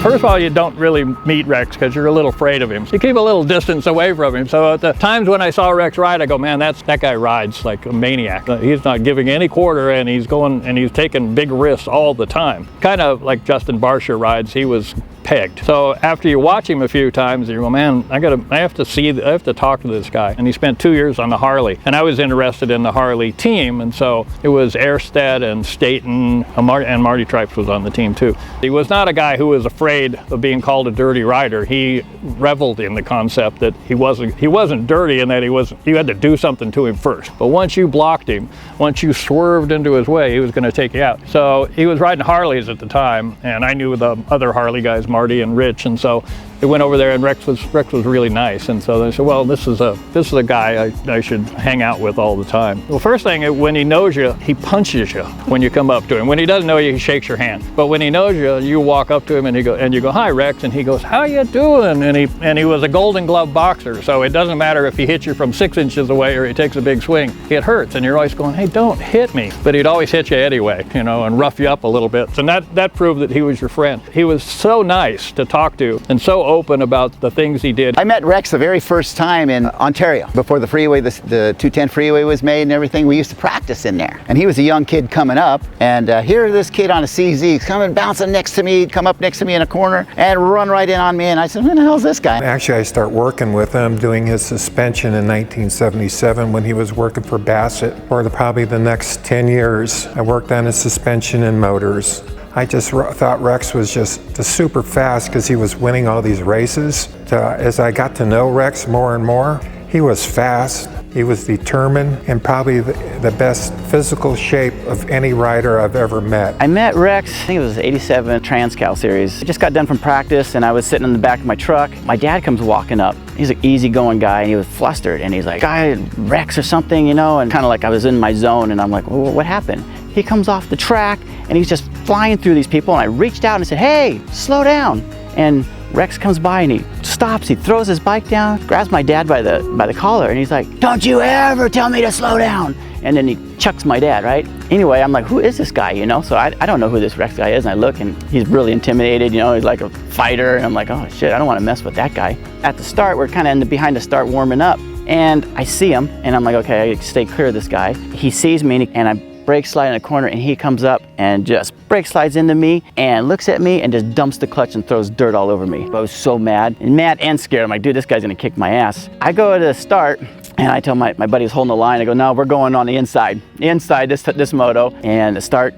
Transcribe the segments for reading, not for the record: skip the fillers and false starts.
First of all, you don't really meet Rex because you're a little afraid of him. You keep a little distance away from him. So at the times when I saw Rex ride, I go, man, that guy rides like a maniac. He's not giving any quarter, and he's going and he's taking big risks all the time. Kind of like Justin Barsher rides, he was pegged. So after you watch him a few times, you go, man, I have to talk to this guy. And he spent 2 years on the Harley, and I was interested in the Harley team, and so it was Erstedt and Staten, and Marty Tripes was on the team too. He was not a guy who was afraid of being called a dirty rider. He reveled in the concept that he wasn't dirty, and that you had to do something to him first. But once you blocked him, once you swerved into his way, he was going to take you out. So he was riding Harleys at the time, and I knew the other Harley guys, Marty and Rich, and so they went over there, and Rex was really nice, and so they said, well, this is a guy I should hang out with all the time. Well, first thing, when he knows you, he punches you when you come up to him. When he doesn't know you, he shakes your hand. But when he knows you, you walk up to him and you go, hi Rex, and he goes, how you doing? And he was a Golden Glove boxer, so it doesn't matter if he hits you from 6 inches away or he takes a big swing, it hurts, and you're always going, hey, don't hit me. But he'd always hit you anyway, and rough you up a little bit. And that proved that he was your friend. He was so nice to talk to and so open about the things he did. I met Rex the very first time in Ontario. Before the freeway, the 210 freeway was made and everything, we used to practice in there. And he was a young kid coming up, and here this kid on a CZ coming, bouncing next to me, come up next to me in a corner and run right in on me, and I said, who the hell's this guy? Actually, I started working with him, doing his suspension in 1977 when he was working for Bassett. For probably the next 10 years, I worked on his suspension and motors. I just thought Rex was just super fast because he was winning all these races. As I got to know Rex more and more, he was fast, he was determined, and probably the best physical shape of any rider I've ever met. I met Rex, I think it was 87 Transcal Series. I just got done from practice and I was sitting in the back of my truck. My dad comes walking up. He's an easygoing guy, and he was flustered, and he's like, guy, Rex or something, and kind of like I was in my zone, and I'm like, well, what happened? He comes off the track and he's just flying through these people, and I reached out and said, hey, slow down. And Rex comes by and he stops, he throws his bike down, grabs my dad by the collar, and he's like, don't you ever tell me to slow down. And then he chucks my dad, right? Anyway, I'm like, who is this guy, So I don't know who this Rex guy is, and I look, and he's really intimidated, he's like a fighter, and I'm like, oh shit, I don't want to mess with that guy. At the start, we're kind of behind the start warming up, and I see him, and I'm like, okay, I stay clear of this guy. He sees me, and I brake slide in a corner, and he comes up and just brake slides into me and looks at me and just dumps the clutch and throws dirt all over me. I was so mad and scared. I'm like, dude, this guy's gonna kick my ass. I go to the start, and I tell my buddy who's holding the line, I go, no, we're going on the inside. Inside this moto, and the start,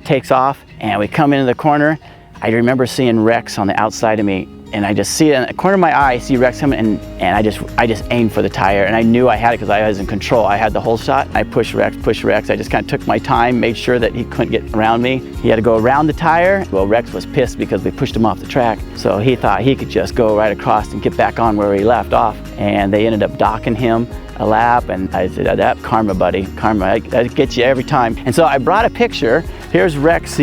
takes off, and we come into the corner. I remember seeing Rex on the outside of me, and I just see it in the corner of my eye, I see Rex coming, and I just aimed for the tire, and I knew I had it because I was in control. I had the whole shot. I pushed Rex. I just kind of took my time, made sure that he couldn't get around me. He had to go around the tire. Well, Rex was pissed because we pushed him off the track, so he thought he could just go right across and get back on where he left off, and they ended up docking him a lap, and I said, that karma, buddy, karma, that gets you every time. And so I brought a picture. Here's Rex,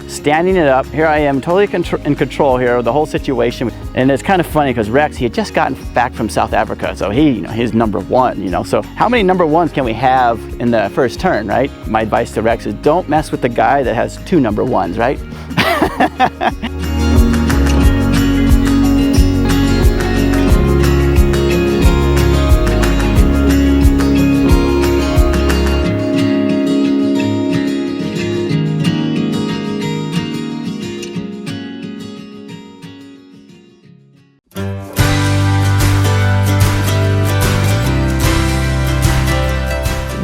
standing it up. Here I am, totally in control here of the whole situation. And it's kind of funny because Rex, he had just gotten back from South Africa, so he's number one, So how many number ones can we have in the first turn, right? My advice to Rex is don't mess with the guy that has 2 number ones, right?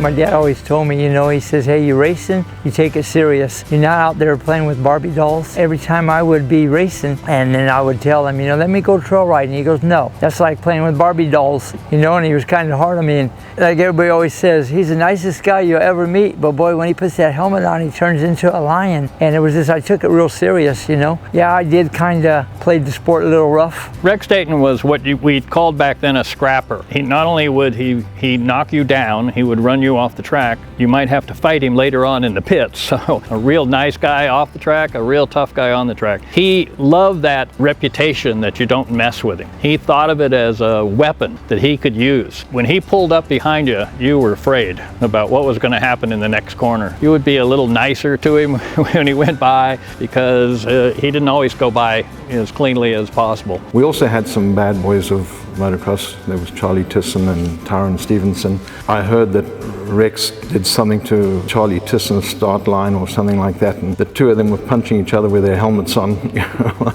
My dad always told me, he says, hey, you're racing, you take it serious. You're not out there playing with Barbie dolls. Every time I would be racing, and then I would tell him, let me go trail riding. He goes, no, that's like playing with Barbie dolls, and he was kind of hard on me. And like everybody always says, he's the nicest guy you'll ever meet, but boy, when he puts that helmet on, he turns into a lion. And it was just, I took it real serious, Yeah, I did kind of play the sport a little rough. Rex Staten was what we called back then a scrapper. He not only would he knock you down, he would run you off the track. You might have to fight him later on in the pits. So a real nice guy off the track, a real tough guy on the track. He loved that reputation that you don't mess with him. He thought of it as a weapon that he could use. When he pulled up behind you, you were afraid about what was going to happen in the next corner. You would be a little nicer to him when he went by, because he didn't always go by as as cleanly as possible. We also had some bad boys of motocross. There was Charlie Tisson and Tyron Stevenson. I heard that Rex did something to Charlie Tisson's start line or something like that, and the two of them were punching each other with their helmets on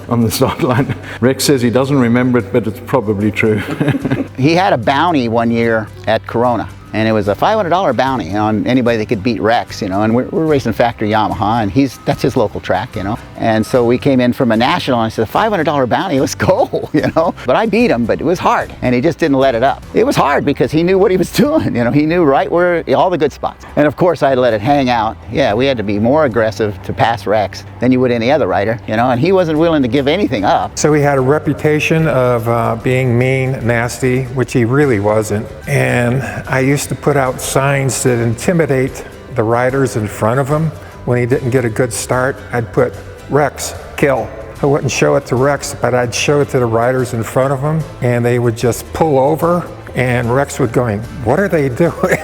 on the start line. Rex says he doesn't remember it, but it's probably true. He had a bounty one year at Corona, and it was a $500 bounty on anybody that could beat Rex, you know, and we're racing factory Yamaha, and that's his local track, you know. And so we came in from a national, and I said, $500 bounty, let's go, you know. But I beat him, but it was hard, and he just didn't let it up. It was hard because he knew what he was doing, you know. He knew right where, all the good spots. And of course, I let it hang out. Yeah, we had to be more aggressive to pass Rex than you would any other rider, you know, and he wasn't willing to give anything up. So he had a reputation of being mean, nasty, which he really wasn't. And I used to put out signs that intimidate the riders in front of him. When he didn't get a good start, I'd put Rex, kill. I wouldn't show it to Rex, but I'd show it to the riders in front of him, and they would just pull over, and Rex would going, what are they doing?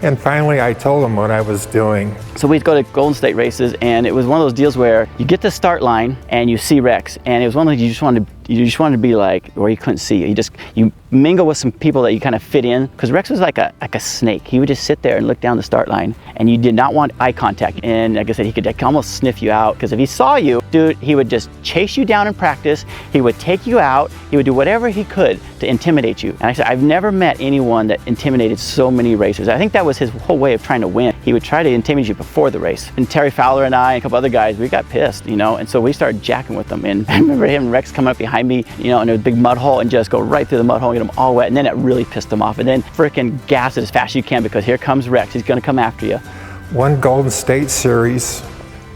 And finally I told him what I was doing. So we'd go to Golden State races, and it was one of those deals where you get the start line and you see Rex, and it was one of those you just wanted to be like, or you couldn't see. You mingle with some people that you kind of fit in, because Rex was like a snake. He would just sit there and look down the start line, and you did not want eye contact. And like I said, he could almost sniff you out, because if he saw you, dude, he would just chase you down in practice. He would take you out. He would do whatever he could to intimidate you. And I said, I've never met anyone that intimidated so many racers. I think that was his whole way of trying to win. He would try to intimidate you before the race. And Terry Fowler and I and a couple other guys, we got pissed, you know, and so we started jacking with them. And I remember him and Rex coming up behind me, you know, in a big mud hole, and just go right through the mud hole and get them all wet. And then it really pissed them off. And then frickin' gas it as fast as you can, because here comes Rex. He's gonna come after you. One Golden State Series,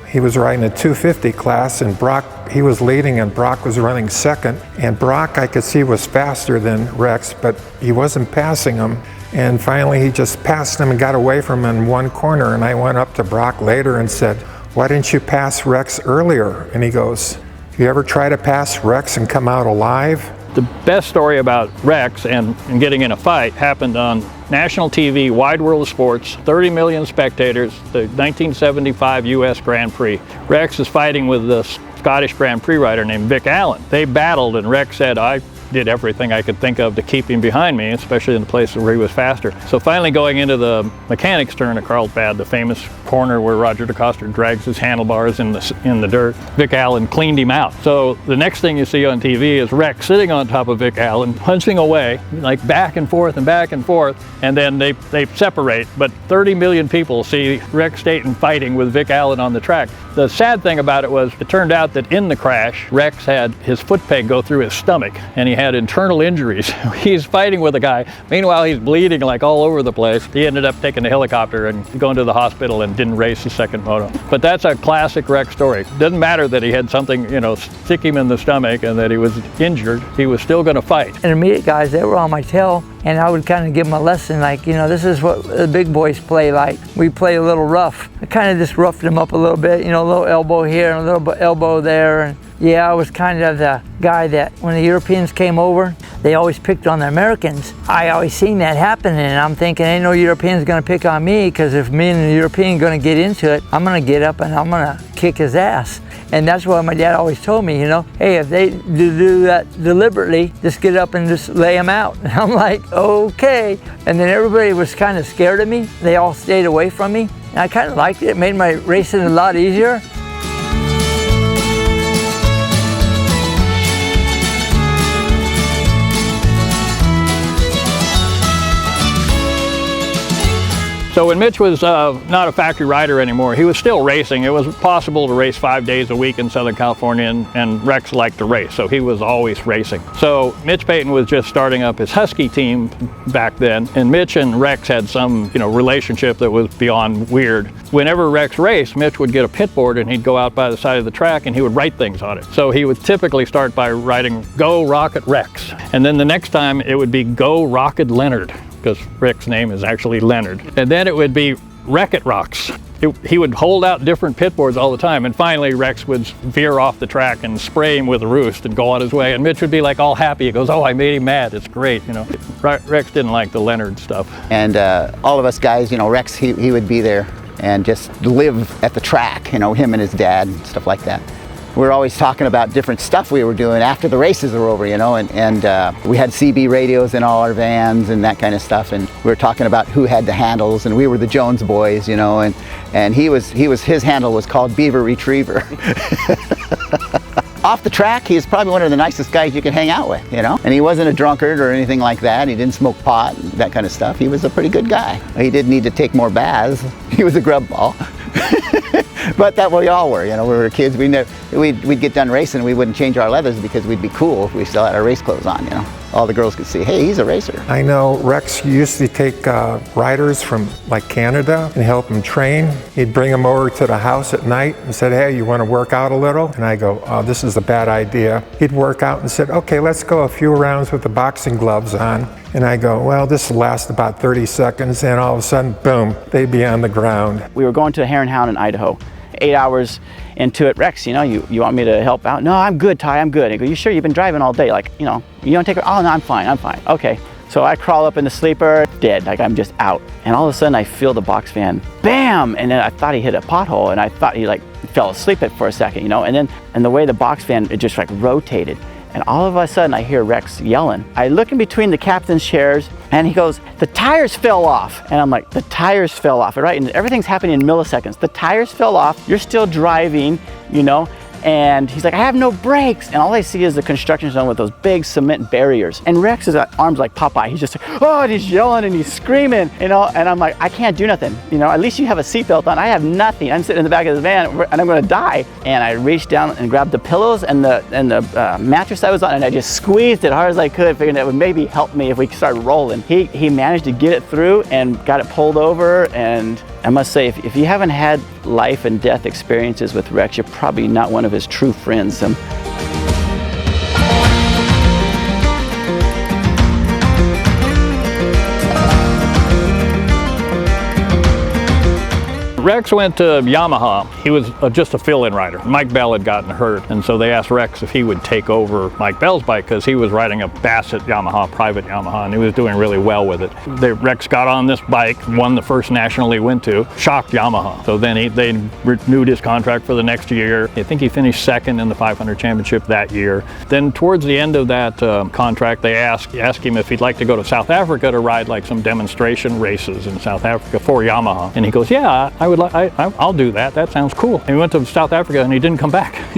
he was riding a 250 class, and Brock, he was leading and Brock was running second. And Brock, I could see, was faster than Rex, but he wasn't passing him. And finally he just passed him and got away from him in one corner. And I went up to Brock later and said, why didn't you pass Rex earlier? And he goes, you ever try to pass Rex and come out alive? The best story about Rex and getting in a fight happened on national TV, Wide World of Sports, 30 million spectators, the 1975 US Grand Prix. Rex is fighting with the Scottish Grand Prix rider named Vic Allen. They battled, and Rex said, I did everything I could think of to keep him behind me, especially in the places where he was faster. So finally going into the mechanics turn at Carlsbad, the famous corner where Roger DeCoster drags his handlebars in the dirt, Vic Allen cleaned him out. So the next thing you see on TV is Rex sitting on top of Vic Allen, punching away, like back and forth, and then they separate. But 30 million people see Rex Staten fighting with Vic Allen on the track. The sad thing about it was, it turned out that in the crash, Rex had his foot peg go through his stomach, and he had internal injuries. He's fighting with a guy. Meanwhile, he's bleeding like all over the place. He ended up taking the helicopter and going to the hospital and didn't race the second moto. But that's a classic Rex story. Doesn't matter that he had something, you know, stick him in the stomach and that he was injured. He was still going to fight. Intermediate guys, they were on my tail, and I would kind of give them a lesson, like, you know, this is what the big boys play like. We play a little rough. I kind of just roughed them up a little bit, you know, a little elbow here and a little elbow there. And yeah, I was kind of the guy that when the Europeans came over, they always picked on the Americans. I always seen that happening, and I'm thinking, ain't no European's gonna pick on me, because if me and the European gonna get into it, I'm gonna get up and I'm gonna kick his ass. And that's what my dad always told me, you know, hey, if they do that deliberately, just get up and just lay them out. And I'm like, okay. And then everybody was kind of scared of me. They all stayed away from me. And I kind of liked it. It made my racing a lot easier. So when Mitch was not a factory rider anymore, he was still racing. It was possible to race 5 days a week in Southern California, and Rex liked to race, so he was always racing. So Mitch Payton was just starting up his Husky team back then, and Mitch and Rex had some, you know, relationship that was beyond weird. Whenever Rex raced, Mitch would get a pit board and he'd go out by the side of the track and he would write things on it. So he would typically start by writing, "Go Rocket Rex," and then the next time it would be "Go Rocket Leonard," because Rick's name is actually Leonard. And then it would be "Wreck-It Rocks." He would hold out different pit boards all the time, and finally Rex would veer off the track and spray him with a roost and go on his way, and Mitch would be like all happy. He goes, "Oh, I made him mad, it's great," you know. Rex didn't like the Leonard stuff. And all of us guys, you know, Rex, he would be there and just live at the track, you know, him and his dad and stuff like that. we were always talking about different stuff we were doing after the races were over, you know, and we had CB radios in all our vans and that kind of stuff, and we were talking about who had the handles, and we were the Jones boys, you know, and his handle was called Beaver Retriever. Off the track, he was probably one of the nicest guys you could hang out with, you know? And he wasn't a drunkard or anything like that. He didn't smoke pot and that kind of stuff. He was a pretty good guy. He did need to take more baths. He was a grub ball. But that we all were, you know, we were kids. We'd get done racing, we wouldn't change our leathers because we'd be cool if we still had our race clothes on, you know. All the girls could see, hey, he's a racer. I know Rex used to take riders from like Canada and help them train. He'd bring them over to the house at night and said, hey, you want to work out a little? And I go, oh, this is a bad idea. He'd work out and said, okay, let's go a few rounds with the boxing gloves on. And I go, well, this will last about 30 seconds. And all of a sudden, boom, they'd be on the ground. We were going to a hare and hound in Idaho. 8 hours into it, Rex, you know, you want me to help out? No, I'm good, Ty, I'm good. I go, you sure? You've been driving all day. Like, you know, you don't take it? Oh, no, I'm fine. Okay. So I crawl up in the sleeper, dead, like I'm just out. And all of a sudden I feel the box fan, bam! And then I thought he hit a pothole, and I thought he like fell asleep for a second, you know? And the way the box fan, it just like rotated. And all of a sudden I hear Rex yelling. I look in between the captain's chairs, and he goes, the tires fell off. And I'm like, the tires fell off, right? And everything's happening in milliseconds. The tires fell off, you're still driving, you know? And he's like, I have no brakes. And all I see is the construction zone with those big cement barriers. And Rex's arms like Popeye. He's just like, oh, and he's yelling and he's screaming, you know? And I'm like, I can't do nothing. You know, at least you have a seatbelt on. I have nothing. I'm sitting in the back of the van and I'm gonna die. And I reached down and grabbed the pillows and the mattress I was on, and I just squeezed it hard as I could, figuring that would maybe help me if we started rolling. He managed to get it through and got it pulled over. And I must say, if you haven't had life and death experiences with Rex, you're probably not one of his true friends. Rex went to Yamaha. He was just a fill-in rider. Mike Bell had gotten hurt, and so they asked Rex if he would take over Mike Bell's bike because he was riding a Bassett Yamaha, private Yamaha, and he was doing really well with it. Rex got on this bike, won the first national he went to, shocked Yamaha. So then they renewed his contract for the next year. I think he finished second in the 500 championship that year. Then towards the end of that contract, they asked him if he'd like to go to South Africa to ride like some demonstration races in South Africa for Yamaha. And he goes, yeah, I'll do that. That sounds cool. And he went to South Africa and he didn't come back.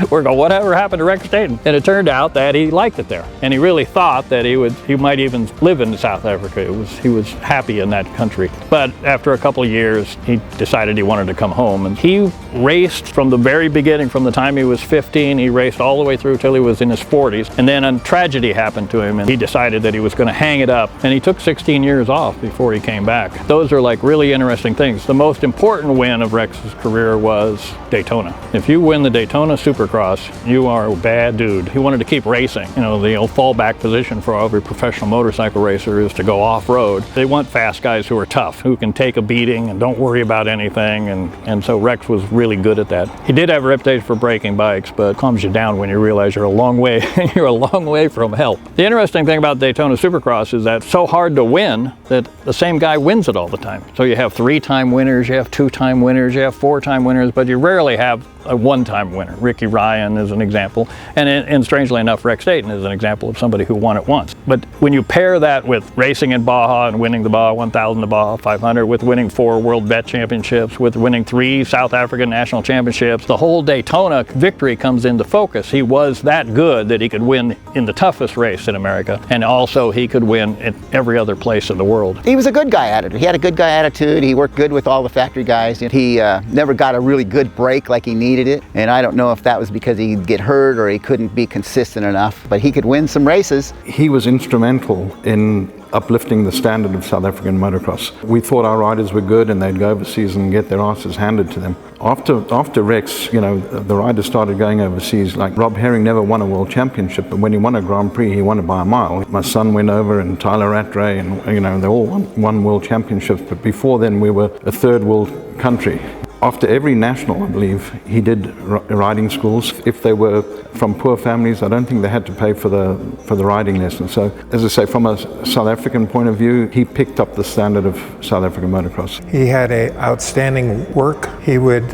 We're going, whatever happened to Rex Staten? And it turned out that he liked it there. And he really thought that he might even live in South Africa. He was happy in that country. But after a couple of years, he decided he wanted to come home. And he raced from the very beginning, from the time he was 15, he raced all the way through till he was in his 40s. And then a tragedy happened to him and he decided that he was going to hang it up. And he took 16 years off before he came back. Those are like really interesting things. The most important win of Rex's career was Daytona. If you win the Daytona Supercross, you are a bad dude. He wanted to keep racing. You know, the old fallback position for every professional motorcycle racer is to go off-road. They want fast guys who are tough, who can take a beating and don't worry about anything, and so Rex was really good at that. He did have a reputation for breaking bikes, but it calms you down when you realize you're a long way from help. The interesting thing about Daytona Supercross is that it's so hard to win that the same guy wins it all the time. So you have 3-time winners, you have 2-time winners, you have 4-time winners, but you rarely have a 1-time winner. Ricky Ryan is an example, and strangely enough, Rex Staten is an example of somebody who won it once. But when you pair that with racing in Baja and winning the Baja 1000, the Baja 500, with winning 4 World Vet Championships, with winning 3 South African National Championships, the whole Daytona victory comes into focus. He was that good that he could win in the toughest race in America, and also he could win in every other place in the world. He was a good guy at it. He had a good guy attitude. He worked good with all the factory guys. He never got a really good break like he needed it, and I don't know if that was because he'd get hurt or he couldn't be consistent enough, but he could win some races. He was instrumental in uplifting the standard of South African motocross. We thought our riders were good and they'd go overseas and get their asses handed to them. After Rex, you know, the riders started going overseas. Like Rob Herring never won a world championship, but when he won a Grand Prix, he won it by a mile. My son went over, and Tyler Rattray, and you know, they all won world championships, but before then we were a third world country. After every national, I believe, he did riding schools. If they were from poor families, I don't think they had to pay for the riding lessons. So, as I say, from a South African point of view, he picked up the standard of South African motocross. He had an outstanding work. He would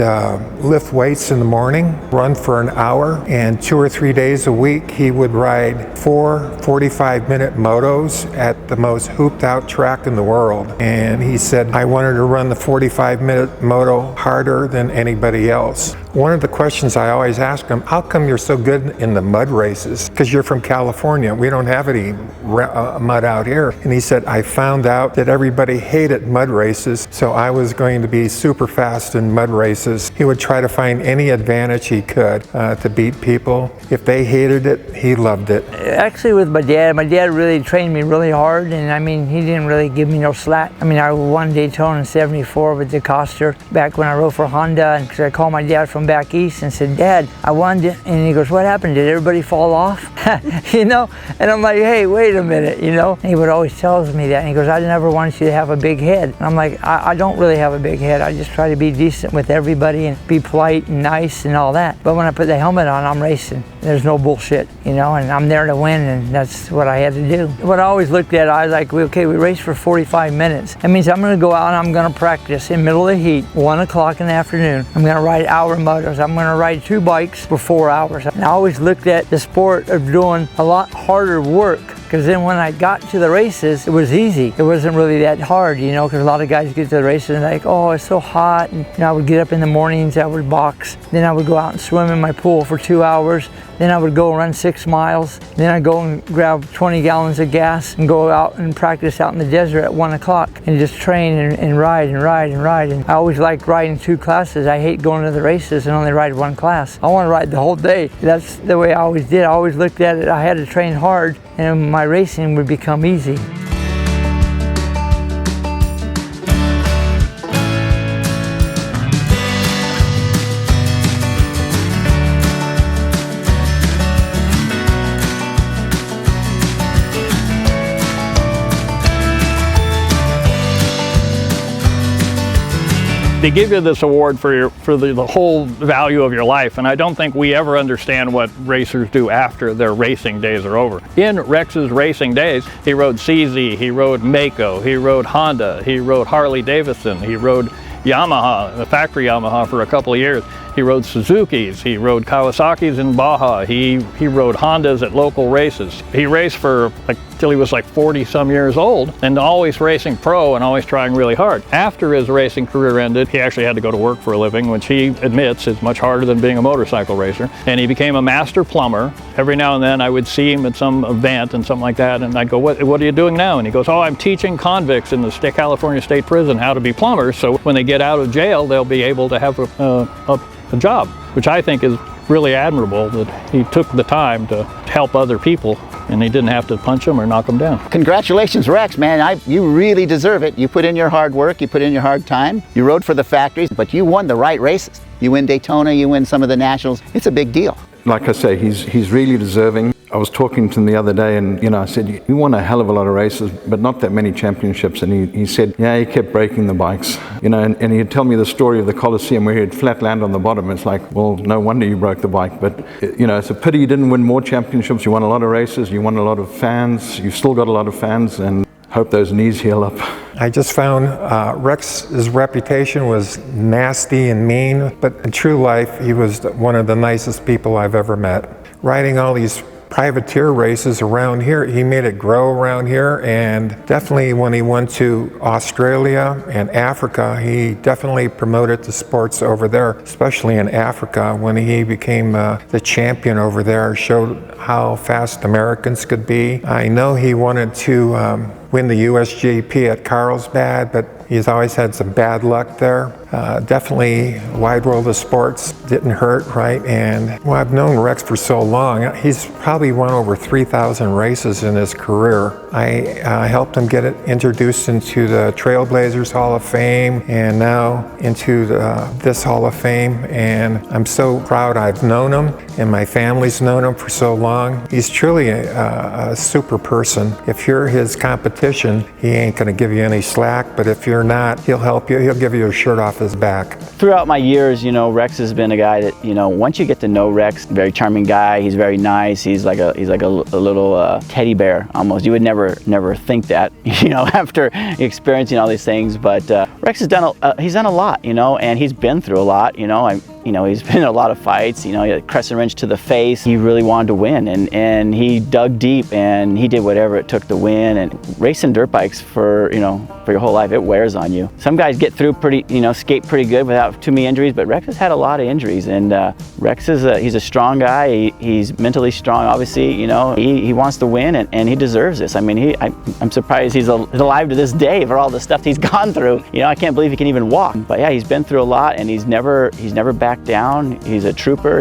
lift weights in the morning, run for an hour, and 2 or 3 days a week he would ride 4 45-minute motos at the most hooped out track in the world. And he said, I wanted to run the 45-minute moto harder than anybody else. One of the questions I always ask him, how come you're so good in the mud races? Because you're from California. We don't have any mud out here. And he said, I found out that everybody hated mud races, so I was going to be super fast in mud races. He would try to find any advantage he could to beat people. If they hated it, he loved it. Actually, with my dad really trained me really hard, and I mean, he didn't really give me no slack. I mean, I won Daytona in '74 with DeCoster back when I rode for Honda, and cause I called my dad from back east and said, Dad, I won it. And he goes, what happened? Did everybody fall off? You know? And I'm like, hey, wait a minute, you know? And he would always tell me that. And he goes, I never wanted you to have a big head. And I'm like, I don't really have a big head. I just try to be decent with everybody and be polite and nice and all that. But when I put the helmet on, I'm racing. There's no bullshit, you know? And I'm there to win, and that's what I had to do. What I always looked at, I was like, okay, we raced for 45 minutes. That means I'm gonna go out and I'm gonna practice in the middle of the heat, 1 o'clock in the afternoon. I'm gonna ride hour motos. I'm gonna ride 2 bikes for 4 hours. And I always looked at the sport of doing a lot harder work, because then when I got to the races, it was easy. It wasn't really that hard, you know, because a lot of guys get to the races and like, oh, it's so hot. And you know, I would get up in the mornings, I would box. Then I would go out and swim in my pool for 2 hours. Then I would go run 6 miles. Then I'd go and grab 20 gallons of gas and go out and practice out in the desert at 1 o'clock and just train and ride and ride and ride. And I always liked riding 2 classes. I hate going to the races and only ride 1 class. I want to ride the whole day. That's the way I always did. I always looked at it, I had to train hard and my racing would become easy. They give you this award for the whole value of your life, and I don't think we ever understand what racers do after their racing days are over. In Rex's racing days, he rode CZ, he rode Mako, he rode Honda, he rode Harley Davidson, he rode Yamaha, the factory Yamaha for a couple of years. He rode Suzuki's, he rode Kawasaki's in Baja, he rode Hondas at local races. He raced for till he was like 40 some years old, and always racing pro and always trying really hard. After his racing career ended, he actually had to go to work for a living, which he admits is much harder than being a motorcycle racer. And he became a master plumber. Every now and then I would see him at some event and something like that, and I'd go, what are you doing now? And he goes, oh, I'm teaching convicts in the California State Prison how to be plumbers, so when they get out of jail, they'll be able to have a job, which I think is really admirable, that he took the time to help other people and he didn't have to punch them or knock them down. Congratulations, Rex, man. You really deserve it. You put in your hard work, you put in your hard time. You rode for the factories, but you won the right races. You win Daytona, you win some of the nationals. It's a big deal. Like I say, he's really deserving. I was talking to him the other day, and you know, I said, you won a hell of a lot of races, but not that many championships. And he said, yeah, he kept breaking the bikes. You know, and he'd tell me the story of the Coliseum where he'd flat land on the bottom. It's like, well, no wonder you broke the bike. But you know, it's a pity you didn't win more championships. You won a lot of races, you won a lot of fans, you've still got a lot of fans, and hope those knees heal up. I just found Rex's reputation was nasty and mean, but in true life, he was one of the nicest people I've ever met. Riding all these privateer races around here, he made it grow around here, and definitely when he went to Australia and Africa, he definitely promoted the sports over there, especially in Africa. When he became the champion over there, showed how fast Americans could be. I know he wanted to win the USGP at Carlsbad, but he's always had some bad luck there. Definitely Wide World of Sports didn't hurt, right? And well, I've known Rex for so long. He's probably won over 3,000 races in his career. I helped him get it introduced into the Trailblazers Hall of Fame and now into this Hall of Fame. And I'm so proud I've known him, and my family's known him for so long. He's truly a super person. If you're his competition, he ain't gonna give you any slack, but if you're not, he'll help you. He'll give you a shirt off off his back. Throughout my years, you know, Rex has been a guy that, you know, once you get to know Rex, very charming guy, he's very nice, he's like a little teddy bear almost. You would never think that, you know, after experiencing all these things, but Rex has done a lot, you know, and he's been through a lot, you know. He's been in a lot of fights, you know, he had a crescent wrench to the face. He really wanted to win, and he dug deep, and he did whatever it took to win. And racing dirt bikes for your whole life, it wears on you. Some guys get through skate pretty good without too many injuries, but Rex has had a lot of injuries, and Rex he's a strong guy. He's mentally strong, obviously, you know. He wants to win, and he deserves this. I mean, I'm surprised he's alive to this day for all the stuff he's gone through. You know, I can't believe he can even walk. But yeah, he's been through a lot, and he's never backed down. He's a trooper.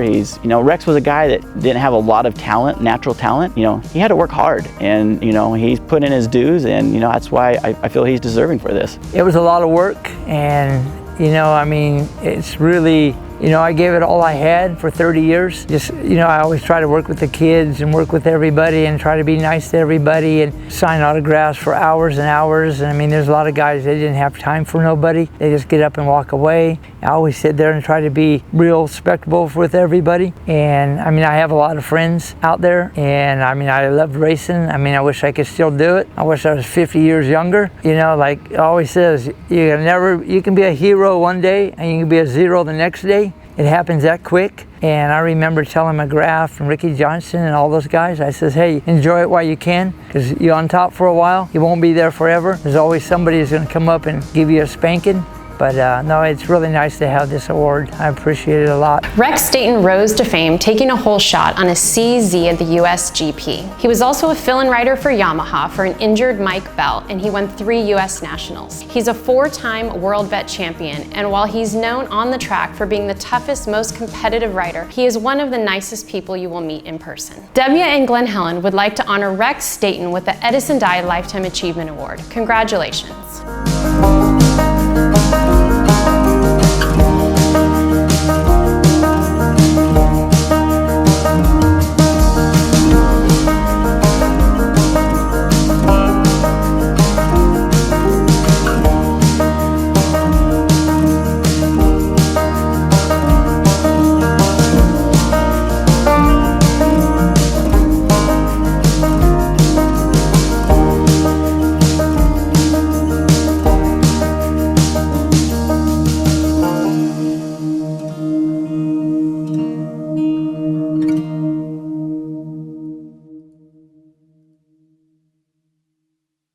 Rex was a guy that didn't have a lot of talent, natural talent. You know, he had to work hard, and you know, he's put in his dues, and you know, that's why I feel he's deserving for this. It was a lot of work, and you know, I mean, it's really, you know, I gave it all I had for 30 years. Just, you know, I always try to work with the kids and work with everybody and try to be nice to everybody and sign autographs for hours and hours. And I mean, there's a lot of guys, they didn't have time for nobody. They just get up and walk away. I always sit there and try to be real respectable with everybody. And I mean, I have a lot of friends out there, and I mean, I love racing. I mean, I wish I could still do it. I wish I was 50 years younger. You know, like it always says, you can be a hero one day and you can be a zero the next day. It happens that quick. And I remember telling McGrath and Ricky Johnson and all those guys, I says, hey, enjoy it while you can, because you're on top for a while. You won't be there forever. There's always somebody who's going to come up and give you a spanking. But no, it's really nice to have this award. I appreciate it a lot. Rex Staten rose to fame taking a hole shot on a CZ at the US GP. He was also a fill-in rider for Yamaha for an injured Mike Bell, and he won 3 US Nationals. He's a 4-time World Vet champion, and while he's known on the track for being the toughest, most competitive rider, he is one of the nicest people you will meet in person. Dubya and Glen Helen would like to honor Rex Staten with the Edison Dye Lifetime Achievement Award. Congratulations.